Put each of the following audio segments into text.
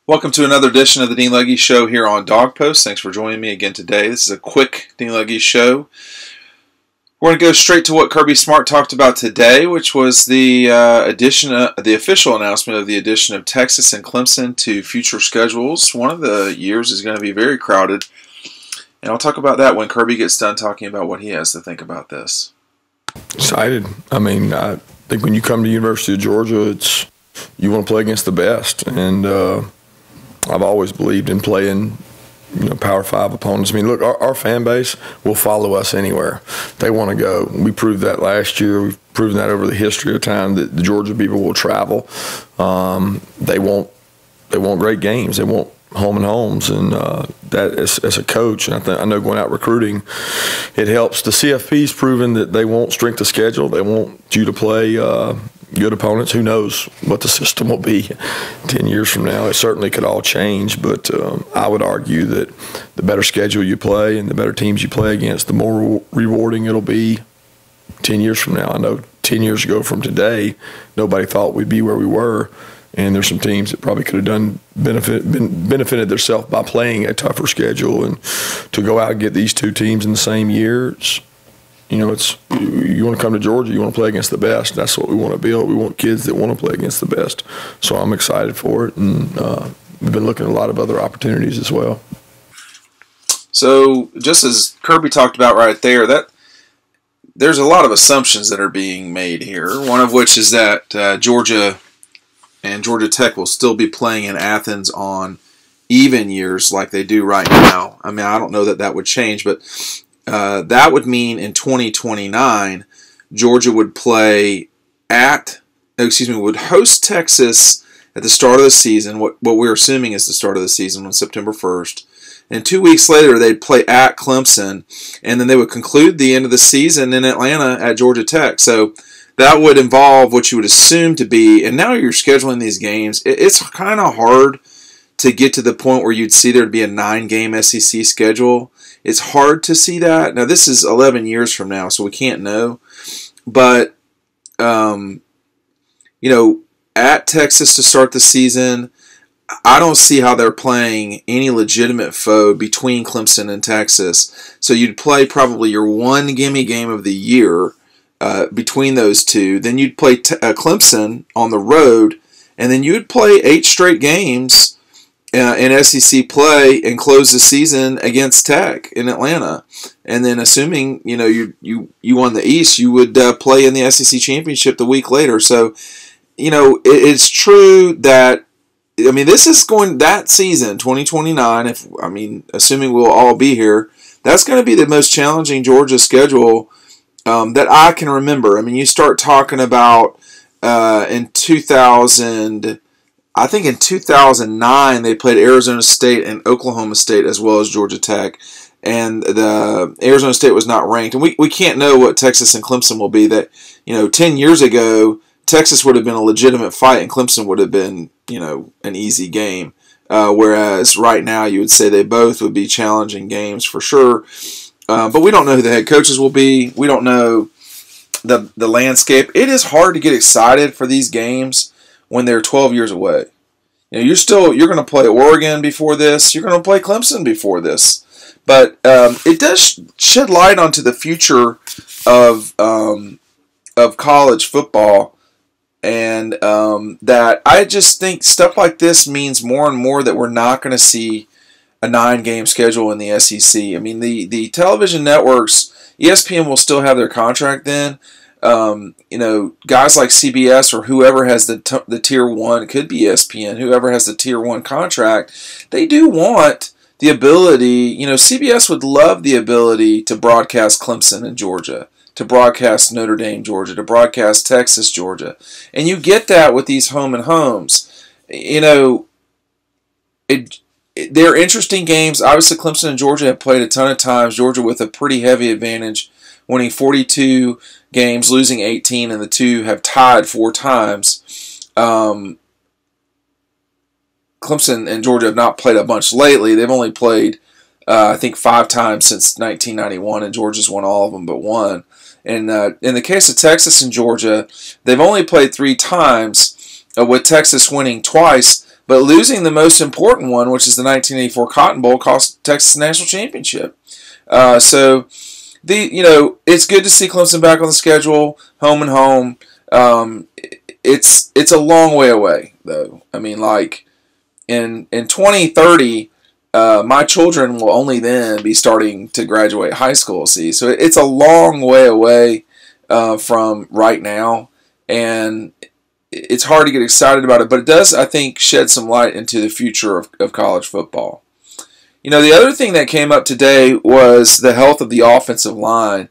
Welcome to another edition of the Dean Legge Show here on Dog Post. Thanks for joining me again today. This is a quick Dean Legge Show. We're going to go straight to what Kirby Smart talked about today, which was the official announcement of the addition of Texas and Clemson to future schedules. One of the years is going to be very crowded, and I'll talk about that when Kirby gets done talking about what he has to think about this. Excited. I think when you come to the University of Georgia, you want to play against the best, and I've always believed in playing, Power 5 opponents. Look, our fan base will follow us anywhere they want to go. We proved that last year. We've proven that over the history of time that the Georgia people will travel. They want great games. They want home and homes, and that as a coach, and I know going out recruiting, it helps. The CFP's proven that they want strength of schedule. They want you to play good opponents. Who knows what the system will be 10 years from now? It certainly could all change, but I would argue that the better schedule you play and the better teams you play against, the more rewarding it'll be 10 years from now. I know 10 years ago from today, nobody thought we'd be where we were, and there's some teams that probably could have benefited themselves by playing a tougher schedule. And to go out and get these two teams in the same year, you want to come to Georgia, you want to play against the best. That's what we want to build. We want kids that want to play against the best. So I'm excited for it, and we've been looking at a lot of other opportunities as well. So just as Kirby talked about right there, that there's a lot of assumptions that are being made here, one of which is that Georgia and Georgia Tech will still be playing in Athens on even years like they do right now. I don't know that would change, but that would mean in 2029, Georgia would would host Texas at the start of the season, what we're assuming is the start of the season on September 1st. And 2 weeks later, they'd play at Clemson, and then they would conclude the end of the season in Atlanta at Georgia Tech. So that would involve what you would assume to be, and now you're scheduling these games. It's kind of hard to get to the point where you'd see there'd be a 9-game SEC schedule. It's hard to see that. Now, this is 11 years from now, so we can't know. But, at Texas to start the season, I don't see how they're playing any legitimate foe between Clemson and Texas. So you'd play probably your one gimme game of the year between those two. Then you'd play Clemson on the road, and then you'd play 8 straight games in SEC play and close the season against Tech in Atlanta. And then assuming, you won the East, you would play in the SEC Championship the week later. So, it's true that, this is going, that season, 2029, assuming we'll all be here, that's going to be the most challenging Georgia schedule that I can remember. You start talking about in 2000, I think in 2009 they played Arizona State and Oklahoma State as well as Georgia Tech, and the Arizona State was not ranked. And we can't know what Texas and Clemson will be. That 10 years ago Texas would have been a legitimate fight and Clemson would have been an easy game, whereas right now you would say they both would be challenging games for sure. But we don't know who the head coaches will be. We don't know the landscape. It is hard to get excited for these games when they're 12 years away. You're going to play Oregon before this. You're going to play Clemson before this. But it does shed light onto the future of college football, and that I just think stuff like this means more and more that we're not going to see a 9-game schedule in the SEC. The television networks, ESPN will still have their contract then. Guys like CBS or whoever has the Tier 1, it could be ESPN, whoever has the Tier 1 contract, they do want the ability, CBS would love the ability to broadcast Clemson in Georgia, to broadcast Notre Dame, Georgia, to broadcast Texas, Georgia. And you get that with these home and homes. They're interesting games. Obviously, Clemson and Georgia have played a ton of times. Georgia with a pretty heavy advantage, winning 42 games, losing 18, and the two have tied 4 times. Clemson and Georgia have not played a bunch lately. They've only played, I think, 5 times since 1991, and Georgia's won all of them but one. And in the case of Texas and Georgia, they've only played 3 times, with Texas winning twice, But losing the most important one, which is the 1984 Cotton Bowl, cost Texas the national championship. So it's good to see Clemson back on the schedule, home and home. It's a long way away, though. I mean, like in 2030, my children will only then be starting to graduate high school. See, so it's a long way away from right now, and it's hard to get excited about it. But it does, I think, shed some light into the future of college football. The other thing that came up today was the health of the offensive line.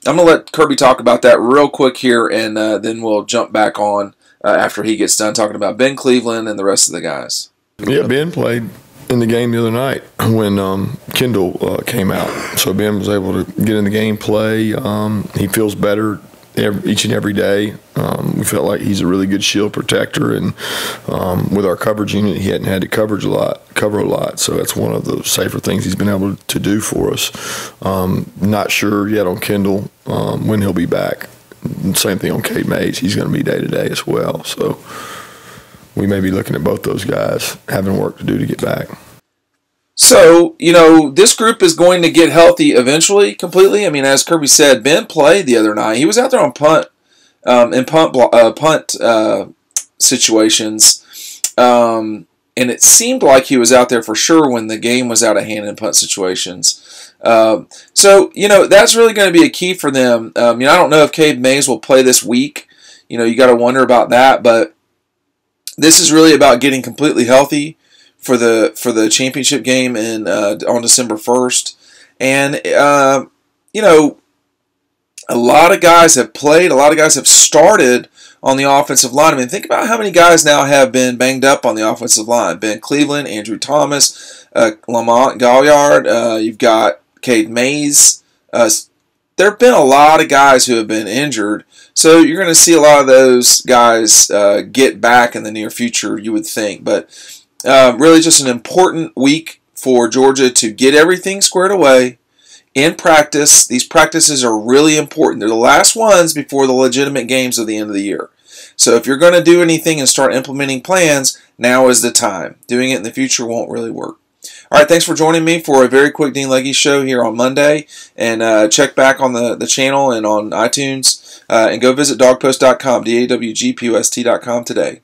I'm going to let Kirby talk about that real quick here, and then we'll jump back on after he gets done talking about Ben Cleveland and the rest of the guys. Yeah, Ben played in the game the other night when Kendall came out. So Ben was able to get in the game, play. He feels better each and every day. We felt like he's a really good shield protector, and with our coverage unit, he hadn't had to cover a lot. So that's one of the safer things he's been able to do for us. Not sure yet on Kendall when he'll be back. Same thing on Cade Mays. He's going to be day-to-day as well. So we may be looking at both those guys having work to do to get back. So, this group is going to get healthy eventually, completely. I mean, as Kirby said, Ben played the other night. He was out there on punt situations, and it seemed like he was out there for sure when the game was out of hand in punt situations. So, that's really going to be a key for them. I don't know if Cade Mays will play this week. You got to wonder about that, but this is really about getting completely healthy for the championship game on December 1st. And, a lot of guys have played. A lot of guys have started on the offensive line. I mean, think about how many guys now have been banged up on the offensive line. Ben Cleveland, Andrew Thomas, Lamont Galliard. You've got Cade Mays. There have been a lot of guys who have been injured. So you're going to see a lot of those guys get back in the near future, you would think. But really just an important week for Georgia to get everything squared away in practice. These practices are really important. They're the last ones before the legitimate games of the end of the year. So if you're going to do anything and start implementing plans, now is the time. Doing it in the future won't really work. All right, thanks for joining me for a very quick Dean Legge show here on Monday. And check back on the channel and on iTunes. And go visit dawgpost.com, DAWGPOST.com today.